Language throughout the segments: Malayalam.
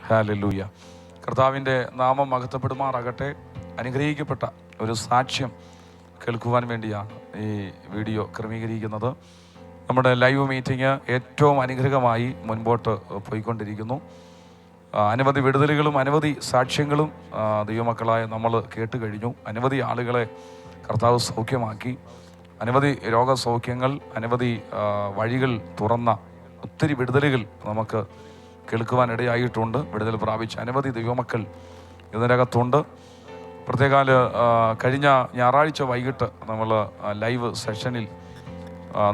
ഹല്ലേലൂയ. കർത്താവിൻ്റെ നാമം മഹത്വപ്പെടുമാറാകട്ടെ. അനുഗ്രഹിക്കപ്പെട്ട ഒരു സാക്ഷ്യം കേൾക്കുവാൻ വേണ്ടിയാണ് ഈ വീഡിയോ ക്രമീകരിക്കുന്നത്. നമ്മുടെ ലൈവ് മീറ്റിംഗ് ഏറ്റവും അനുഗ്രഹമായി മുൻപോട്ട് പോയിക്കൊണ്ടിരിക്കുന്നു. അനവധി വിടുതലുകളും അനവധി സാക്ഷ്യങ്ങളും ദൈവമക്കളായ നമ്മൾ കേട്ട് കഴിഞ്ഞു. അനവധി ആളുകളെ കർത്താവ് സൗഖ്യമാക്കി. അനവധി രോഗസൗഖ്യങ്ങൾ, അനവധി വഴികൾ തുറന്ന ഒത്തിരി വിടുതലുകൾ നമുക്ക് കേൾക്കുവാനിടയായിട്ടുണ്ട്. വിടുതൽ പ്രാപിച്ച അനവധി ദൈവമക്കൾ ഇതിനകത്തുണ്ട്. പ്രത്യേകാൽ കഴിഞ്ഞ ഞായറാഴ്ച വൈകിട്ട് നമ്മൾ ലൈവ് സെഷനിൽ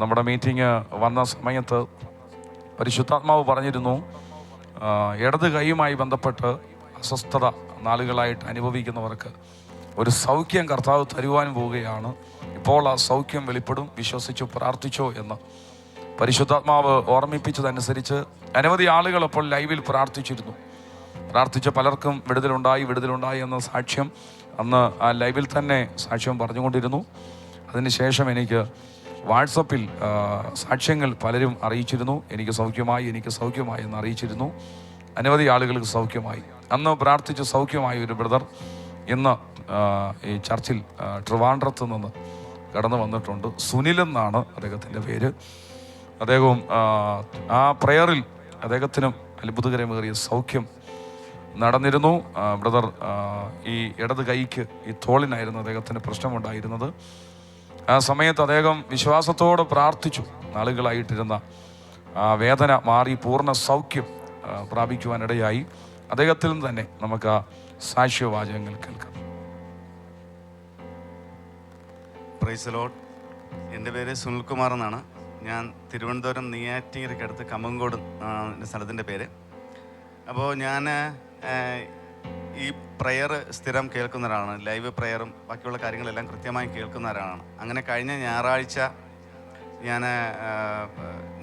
നമ്മുടെ മീറ്റിംഗ് വന്ന സമയത്ത് പരിശുദ്ധാത്മാവ് പറഞ്ഞിരുന്നു, ഇടത് കൈയുമായി ബന്ധപ്പെട്ട് അസ്വസ്ഥത നാളുകളായിട്ട് അനുഭവിക്കുന്നവർക്ക് ഒരു സൗഖ്യം കർത്താവ് തരുവാൻ പോവുകയാണ്. ഇപ്പോൾ ആ സൗഖ്യം വെളിപ്പെടും, വിശ്വസിച്ചു പ്രാർത്ഥിച്ചോ എന്ന് പരിശുദ്ധാത്മാവ് ഓർമ്മിപ്പിച്ചതനുസരിച്ച് അനവധി ആളുകൾ അപ്പോൾ ലൈവിൽ പ്രാർത്ഥിച്ച പലർക്കും വിടുതലുണ്ടായി എന്ന സാക്ഷ്യം അന്ന് ആ ലൈവിൽ തന്നെ സാക്ഷ്യം പറഞ്ഞുകൊണ്ടിരുന്നു. അതിനുശേഷം എനിക്ക് വാട്സപ്പിൽ സാക്ഷ്യങ്ങൾ പലരും അറിയിച്ചിരുന്നു. എനിക്ക് സൗഖ്യമായി എന്ന് അറിയിച്ചിരുന്നു. അനവധി ആളുകൾക്ക് സൗഖ്യമായി. അന്ന് പ്രാർത്ഥിച്ച് സൗഖ്യമായ ഒരു ബ്രദർ ഇന്ന് ഈ ചർച്ചിൽ ട്രിവാൻഡ്രത്ത് നിന്ന് കടന്നു വന്നിട്ടുണ്ട്. സുനിലെന്നാണ് അദ്ദേഹത്തിൻ്റെ പേര്. അദ്ദേഹവും ആ പ്രയറിൽ അദ്ദേഹത്തിനും അത്ഭുതകരമേറിയ സൗഖ്യം നടന്നിരുന്നു. ബ്രദർ ഈ ഇടത് കൈക്ക് ഈ തോളിനായിരുന്നു അദ്ദേഹത്തിന് പ്രശ്നമുണ്ടായിരുന്നത്. ആ സമയത്ത് അദ്ദേഹം വിശ്വാസത്തോടെ പ്രാർത്ഥിച്ചു. നാളുകളായിട്ടിരുന്ന വേദന മാറി പൂർണ്ണ സൗഖ്യം പ്രാപിക്കുവാനിടയായി. അദ്ദേഹത്തിൽ നിന്ന് തന്നെ നമുക്ക് ആ സാക്ഷ്യവാചകങ്ങൾ കേൾക്കാം. Praise the Lord. എൻ്റെ പേര് സുനിൽകുമാർ എന്നാണ്. ഞാൻ തിരുവനന്തപുരം നെയ്യാറ്റിൻകരയ്ക്കടുത്ത് കമ്പങ്കോട് എൻ്റെ സ്ഥലത്തിൻ്റെ പേര്. അപ്പോൾ ഞാൻ ഈ പ്രയർ സ്ഥിരം കേൾക്കുന്ന ഒരാളാണ്. ലൈവ് പ്രയറും ബാക്കിയുള്ള കാര്യങ്ങളെല്ലാം കൃത്യമായി കേൾക്കുന്ന ഒരാളാണ്. അങ്ങനെ കഴിഞ്ഞ ഞായറാഴ്ച ഞാൻ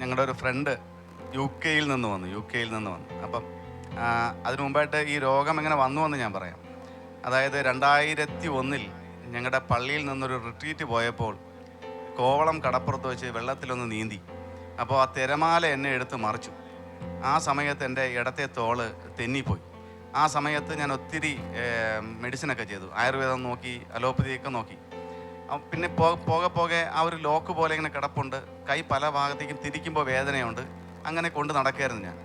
ഞങ്ങളുടെ ഒരു ഫ്രണ്ട് യു കെയിൽ നിന്ന് വന്നു. അപ്പം അതിനു മുമ്പായിട്ട് ഈ രോഗം എങ്ങനെ വന്നു എന്ന് ഞാൻ പറയാം. അതായത് 2001 ഞങ്ങളുടെ പള്ളിയിൽ നിന്നൊരു റിട്രീറ്റ് പോയപ്പോൾ കോവളം കടപ്പുറത്ത് വെച്ച് വെള്ളത്തിലൊന്ന് നീന്തി. അപ്പോൾ ആ തിരമാല എന്നെ എടുത്ത് മറിച്ചു. ആ സമയത്ത് എൻ്റെ ഇടത്തെ തോള് തെന്നിപ്പോയി. ആ സമയത്ത് ഞാൻ ഒത്തിരി മെഡിസിനൊക്കെ ചെയ്തു. ആയുർവേദം നോക്കി, അലോപ്പതിയൊക്കെ നോക്കി. പിന്നെ പോകെ ആ ഒരു ലോക്ക് പോലെ ഇങ്ങനെ കിടപ്പുണ്ട്. കൈ പല ഭാഗത്തേക്കും തിരിക്കുമ്പോൾ വേദനയുണ്ട്. അങ്ങനെ കൊണ്ട് നടക്കുകയായിരുന്നു ഞാൻ.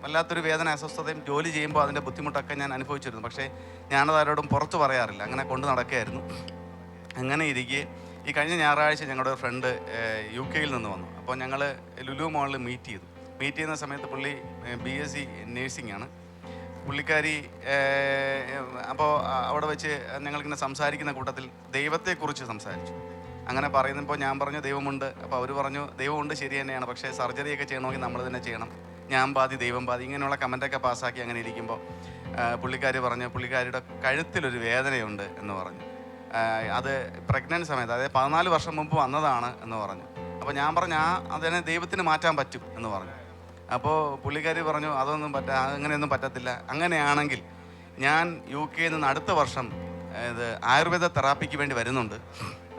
വല്ലാത്തൊരു വേദന, അസ്വസ്ഥതയും. ജോലി ചെയ്യുമ്പോൾ അതിൻ്റെ ബുദ്ധിമുട്ടൊക്കെ ഞാൻ അനുഭവിച്ചിരുന്നു. പക്ഷേ ഞാനത് ആരോടും പുറത്ത് പറയാറില്ല. അങ്ങനെ കൊണ്ട് നടക്കുകയായിരുന്നു. അങ്ങനെ ഇരിക്കെ ഈ കഴിഞ്ഞ ഞായറാഴ്ച ഞങ്ങളുടെ ഒരു ഫ്രണ്ട് യു കെയിൽ നിന്ന് വന്നു. അപ്പോൾ ഞങ്ങൾ ലുലു മോളിൽ മീറ്റ് ചെയ്യുന്ന സമയത്ത് പുള്ളി BSc നേഴ്സിംഗ് ആണ് പുള്ളിക്കാരി. അപ്പോൾ അവിടെ വെച്ച് ഞങ്ങളിങ്ങനെ സംസാരിക്കുന്ന കൂട്ടത്തിൽ ദൈവത്തെക്കുറിച്ച് സംസാരിച്ചു. അങ്ങനെ പറയുന്നപ്പോൾ ഞാൻ പറഞ്ഞു ദൈവമുണ്ട്. അപ്പോൾ അവർ പറഞ്ഞു ദൈവമുണ്ട്, ശരി തന്നെയാണ്, പക്ഷേ സർജറിയൊക്കെ ചെയ്യണമെങ്കിൽ നമ്മൾ തന്നെ ചെയ്യണം, ഞാൻ പാതി ദൈവം പാതി, ഇങ്ങനെയുള്ള കമൻറ്റൊക്കെ പാസ്സാക്കി. അങ്ങനെ ഇരിക്കുമ്പോൾ പുള്ളിക്കാരി പറഞ്ഞു പുള്ളിക്കാരിയുടെ കഴുത്തിലൊരു വേദനയുണ്ട് എന്ന് പറഞ്ഞു. അത് പ്രഗ്നൻറ്റ് സമയത്ത്, അതായത് 14 വർഷം മുമ്പ് വന്നതാണ് എന്ന് പറഞ്ഞു. അപ്പോൾ ഞാൻ പറഞ്ഞു അതിനെ ദൈവത്തിന് മാറ്റാൻ പറ്റും എന്ന് പറഞ്ഞു. അപ്പോൾ പുള്ളിക്കാരി പറഞ്ഞു അങ്ങനെയൊന്നും പറ്റത്തില്ല. അങ്ങനെയാണെങ്കിൽ ഞാൻ യു കെയിൽ നിന്ന് അടുത്ത വർഷം ഇത് ആയുർവേദ തെറാപ്പിക്ക് വേണ്ടി വരുന്നുണ്ട്.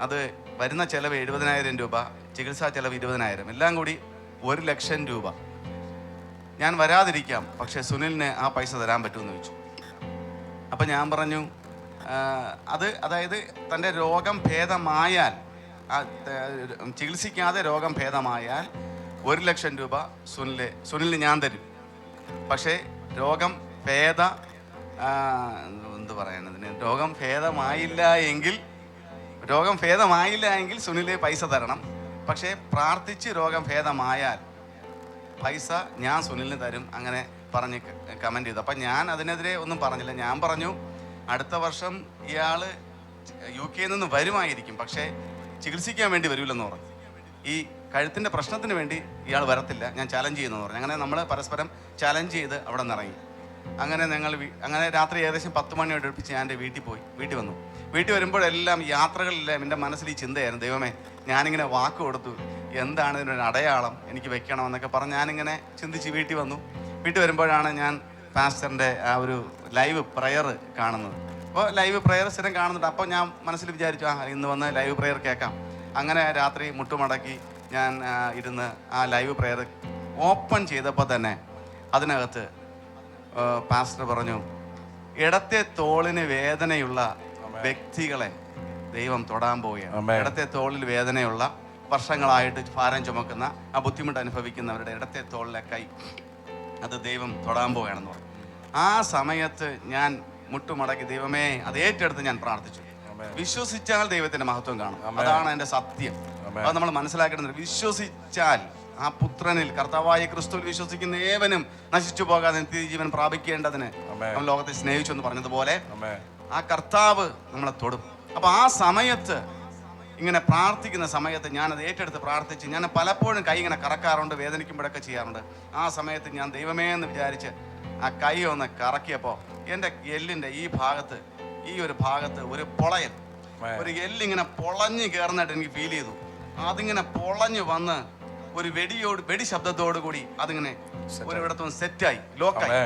അത് വരുന്ന ചിലവ് 70,000 രൂപ, ചികിത്സാ ചിലവ് 20,000, എല്ലാം കൂടി 1,00,000 രൂപ. ഞാൻ വരാതിരിക്കാം, പക്ഷേ സുനിലിന് ആ പൈസ തരാൻ പറ്റുമെന്ന് ചോദിച്ചു. അപ്പം ഞാൻ പറഞ്ഞു അതായത് തൻ്റെ രോഗം ഭേദമായാൽ, ചികിത്സിക്കാതെ രോഗം ഭേദമായാൽ 1,00,000 രൂപ സുനിലിന് ഞാൻ തരും. പക്ഷേ രോഗം ഭേദമായില്ല എങ്കിൽ സുനില് പൈസ തരണം. പക്ഷേ പ്രാർത്ഥിച്ച് രോഗം ഭേദമായാൽ പൈസ ഞാൻ സുനിലിന് തരും. അങ്ങനെ പറഞ്ഞ് കമൻറ്റ് ചെയ്തു. അപ്പം ഞാൻ അതിനെതിരെ ഒന്നും പറഞ്ഞില്ല. ഞാൻ പറഞ്ഞു അടുത്ത വർഷം ഇയാൾ യു കെയിൽ നിന്ന് വരുമായിരിക്കും, പക്ഷേ ചികിത്സിക്കാൻ വേണ്ടി വരില്ലെന്ന് പറഞ്ഞു. ഈ കഴുത്തിൻ്റെ പ്രശ്നത്തിന് വേണ്ടി ഇയാൾ വരത്തില്ല, ഞാൻ ചാലഞ്ച് ചെയ്യുന്നെന്ന് പറഞ്ഞു. അങ്ങനെ നമ്മൾ പരസ്പരം ചാലഞ്ച് ചെയ്ത് അവിടെ നിന്ന് ഇറങ്ങി. അങ്ങനെ രാത്രി ഏകദേശം 10 മണിയോട് അടുപ്പിച്ച് ഞാൻ എൻ്റെ വീട്ടിൽ വന്നു. വീട്ടിൽ വരുമ്പോഴെല്ലാം യാത്രകളിലെല്ലാം എൻ്റെ മനസ്സിൽ ഈ ചിന്തയായിരുന്നു, ദൈവമേ ഞാനിങ്ങനെ വാക്ക് കൊടുത്തു, എന്താണ് ഇതിനൊരു അടയാളം എനിക്ക് വെക്കണമെന്നൊക്കെ പറഞ്ഞ് ഞാനിങ്ങനെ ചിന്തിച്ച് വീട്ടിൽ വരുമ്പോഴാണ് ഞാൻ പാസ്റ്ററിൻ്റെ ആ ഒരു ലൈവ് പ്രയർ കാണുന്നത്. അപ്പോൾ ലൈവ് പ്രയർ സ്ഥിരം കാണുന്നുണ്ട്. അപ്പോൾ ഞാൻ മനസ്സിൽ വിചാരിച്ചു ഇന്ന് വന്ന് ലൈവ് പ്രയർ കേൾക്കാം. അങ്ങനെ രാത്രി മുട്ടുമടക്കി ഞാൻ ഇരുന്ന് ആ ലൈവ് പ്രയർ ഓപ്പൺ ചെയ്തപ്പോൾ തന്നെ അതിനകത്ത് പാസ്റ്റർ പറഞ്ഞു, ഇടത്തെ തോളിന് വേദനയുള്ള വ്യക്തികളെ ദൈവം തൊടാൻ പോവുകയാണ്. ഇടത്തെ തോളിൽ വേദനയുള്ള, വർഷങ്ങളായിട്ട് ഭാരം ചുമക്കുന്ന, ആ ബുദ്ധിമുട്ട് അനുഭവിക്കുന്നവരുടെ ഇടത്തെ തോളിലെ കൈ അത് ദൈവം തൊടാൻ പോവുകയാണെന്ന് പറഞ്ഞു. ആ സമയത്ത് ഞാൻ മുട്ടുമടക്കി ദൈവമേ അത് ഏറ്റെടുത്ത് ഞാൻ പ്രാർത്ഥിച്ചു. വിശ്വസിച്ചാൽ ദൈവത്തിന്റെ മഹത്വം കാണും. അതാണ് എൻ്റെ സത്യം. അത് നമ്മൾ മനസ്സിലാക്കേണ്ടത്. വിശ്വസിച്ചാൽ ആ പുത്രനിൽ, കർത്താവായ ക്രിസ്തുവിൽ വിശ്വസിക്കുന്ന ഏവനും നശിച്ചു പോകാതെ നിത്യജീവൻ പ്രാപിക്കേണ്ടതിന് നമ്മൾ ലോകത്തെ സ്നേഹിച്ചു എന്ന് പറഞ്ഞതുപോലെ ആ കർത്താവ് നമ്മളെ തൊടും. അപ്പൊ ആ സമയത്ത്, ഇങ്ങനെ പ്രാർത്ഥിക്കുന്ന സമയത്ത് ഞാനത് ഏറ്റെടുത്ത് പ്രാർത്ഥിച്ച്, ഞാൻ പലപ്പോഴും കൈ ഇങ്ങനെ കറക്കാറുണ്ട്, വേദനിക്കുമ്പോഴൊക്കെ ചെയ്യാറുണ്ട്. ആ സമയത്ത് ഞാൻ ദൈവമേ എന്ന് വിചാരിച്ച് ആ കൈ ഒന്ന് കറക്കിയപ്പോൾ എൻ്റെ എല്ലിൻ്റെ ഈ ഭാഗത്ത്, ഈ ഒരു ഭാഗത്ത് ഒരു പൊളയൽ, ഒരു എല്ലിങ്ങനെ പൊളഞ്ഞ് കയറുന്നതായിട്ട് എനിക്ക് ഫീൽ ചെയ്തു. അതിങ്ങനെ പൊളഞ്ഞ് വന്ന് ഒരു വെടി ശബ്ദത്തോടു കൂടി അതിങ്ങനെ ഒരിടത്തും സെറ്റായി, ലോക്കായി.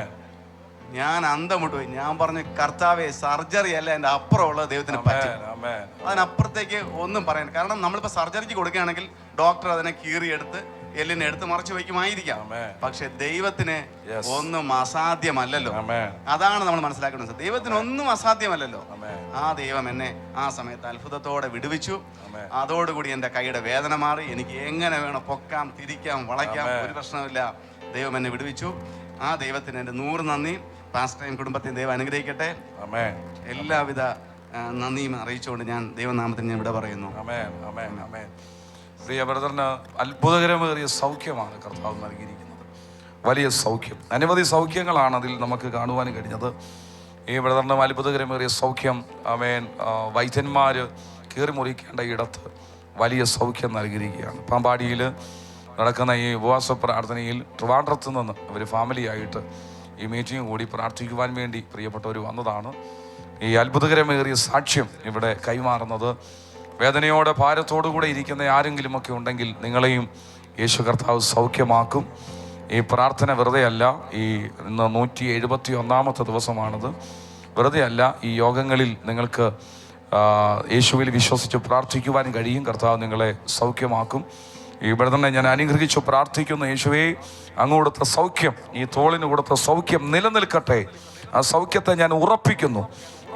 ഞാൻ അന്തം വിട്ടുപോയി. ഞാൻ പറഞ്ഞു, കർത്താവെ സർജറി അല്ല, എൻ്റെ അപ്പുറമുള്ളത് ദൈവത്തിന് പറ്റി. അതിനപ്പുറത്തേക്ക് ഒന്നും പറയാൻ, കാരണം നമ്മളിപ്പോൾ സർജറിക്ക് കൊടുക്കുകയാണെങ്കിൽ ഡോക്ടർ അതിനെ കീറിയെടുത്ത് എല്ലിനെ എടുത്ത് മറച്ചു വയ്ക്കുമായിരിക്കാം. പക്ഷെ ദൈവത്തിന് ഒന്നും അസാധ്യമല്ലല്ലോ. അതാണ് നമ്മൾ മനസ്സിലാക്കേണ്ടത്. ദൈവത്തിന് ഒന്നും അസാധ്യമല്ലല്ലോ. ആ ദൈവം എന്നെ ആ സമയത്ത് അത്ഭുതത്തോടെ വിടുവിച്ചു. അതോടുകൂടി എൻ്റെ കൈയുടെ വേദന മാറി. എനിക്ക് എങ്ങനെ വേണം പൊക്കാം, തിരിക്കാം, വളയ്ക്കാം, ഒരു പ്രശ്നമില്ല. ദൈവം എന്നെ വിടുവിച്ചു. ആ ദൈവത്തിന് എൻ്റെ 100 നന്ദി. പാസ്റ്ററേയും കുടുംബത്തെയും ദൈവം അനുഗ്രഹിക്കട്ടെ. എല്ലാവിധ നന്ദിയും അറിയിച്ചുകൊണ്ട് ഞാൻ ദൈവനാമത്തിന് ഞാൻ ഇവിടെ പറയുന്നു. പ്രിയ ബ്രദറിന് അത്ഭുതകരമേറിയ സൗഖ്യമാണ് കർത്താവ് നൽകിയിരിക്കുന്നത്. വലിയ സൗഖ്യം, അനവധി സൗഖ്യങ്ങളാണ് അതിൽ നമുക്ക് കാണുവാൻ കഴിഞ്ഞത്. ഈ ബ്രദറിന് അത്ഭുതകരമേറിയ സൗഖ്യം, വൈദ്യന്മാർ കീറി മുറിക്കേണ്ട ഇടത്ത് വലിയ സൗഖ്യം നൽകിയിരിക്കുകയാണ്. പാമ്പാടിയിൽ നടക്കുന്ന ഈ ഉപവാസ പ്രാർത്ഥനയിൽ ട്രിവാൻഡ്രത്ത് നിന്ന് അവർ ഫാമിലിയായിട്ട് ഈ മീറ്റിംഗ് കൂടി പ്രാർത്ഥിക്കുവാൻ വേണ്ടി പ്രിയപ്പെട്ടവർ വന്നതാണ്. ഈ അത്ഭുതകരമേറിയ സാക്ഷ്യം ഇവിടെ കൈമാറുന്നത്, വേദനയോടെ ഭാരത്തോടു കൂടെ ഇരിക്കുന്ന ആരെങ്കിലുമൊക്കെ ഉണ്ടെങ്കിൽ നിങ്ങളെയും യേശു കർത്താവ് സൗഖ്യമാക്കും. ഈ പ്രാർത്ഥന വെറുതെ അല്ല. ഈ ഇന്ന് 171ാമത്തെ ദിവസമാണിത്. വെറുതെ അല്ല. ഈ യോഗങ്ങളിൽ നിങ്ങൾക്ക് യേശുവിൽ വിശ്വസിച്ച് പ്രാർത്ഥിക്കുവാൻ കഴിയും. കർത്താവ് നിങ്ങളെ സൗഖ്യമാക്കും. ഈ ബ്രദറിനെ ഞാൻ അനുഗ്രഹിച്ചു പ്രാർത്ഥിക്കുന്നു. യേശുവേ, അങ്ങ് കൊടുത്ത സൗഖ്യം, ഈ തോളിന് കൊടുത്ത സൗഖ്യം നിലനിൽക്കട്ടെ. ആ സൗഖ്യത്തെ ഞാൻ ഉറപ്പിക്കുന്നു.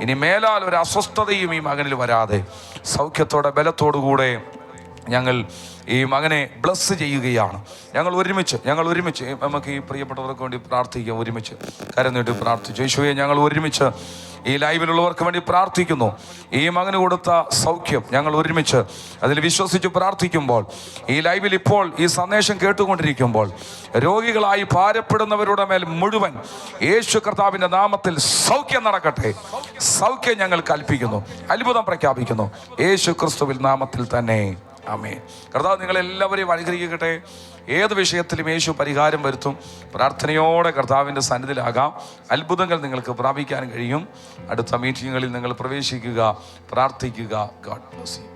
ഇനി മേലാൽ ഒരു അസ്വസ്ഥതയും ഈ മകനിൽ വരാതെ സൗഖ്യത്തോടെ ബലത്തോടുകൂടെ ഞങ്ങൾ ഈ മകനെ ബ്ലസ് ചെയ്യുകയാണ്. ഞങ്ങൾ ഒരുമിച്ച് നമുക്ക് ഈ പ്രിയപ്പെട്ടവർക്ക് വേണ്ടി പ്രാർത്ഥിക്കാം. ഒരുമിച്ച് കരം നീട്ടി പ്രാർത്ഥിച്ചു. യേശുവേ, ഞങ്ങൾ ഒരുമിച്ച് ഈ ലൈവിലുള്ളവർക്ക് വേണ്ടി പ്രാർത്ഥിക്കുന്നു. ഈ മകന് കൊടുത്ത സൗഖ്യം ഞങ്ങൾ ഒരുമിച്ച് അതിൽ വിശ്വസിച്ച് പ്രാർത്ഥിക്കുമ്പോൾ, ഈ ലൈവിൽ ഇപ്പോൾ ഈ സന്ദേശം കേട്ടുകൊണ്ടിരിക്കുമ്പോൾ രോഗികളായി ഭാരപ്പെടുന്നവരുടെ മേൽ മുഴുവൻ യേശു കർത്താവിൻ്റെ നാമത്തിൽ സൗഖ്യം നടക്കട്ടെ. സൗഖ്യം ഞങ്ങൾ കൽപ്പിക്കുന്നു, അത്ഭുതം പ്രഖ്യാപിക്കുന്നു യേശു ക്രിസ്തുവിൽ നാമത്തിൽ തന്നെ. ആമേൻ. കർത്താവ് നിങ്ങളെല്ലാവരെയും അനുഗ്രഹിക്കട്ടെ. ഏത് വിഷയത്തിലും യേശു പരിഹാരം വരുത്തും. പ്രാർത്ഥനയോടെ കർത്താവിൻ്റെ സന്നിധിയിലാകാം. അത്ഭുതങ്ങൾ നിങ്ങൾക്ക് പ്രാപിക്കാൻ കഴിയും. അടുത്ത മീറ്റിങ്ങുകളിൽ നിങ്ങൾ പ്രവേശിക്കുക, പ്രാർത്ഥിക്കുക. God bless you.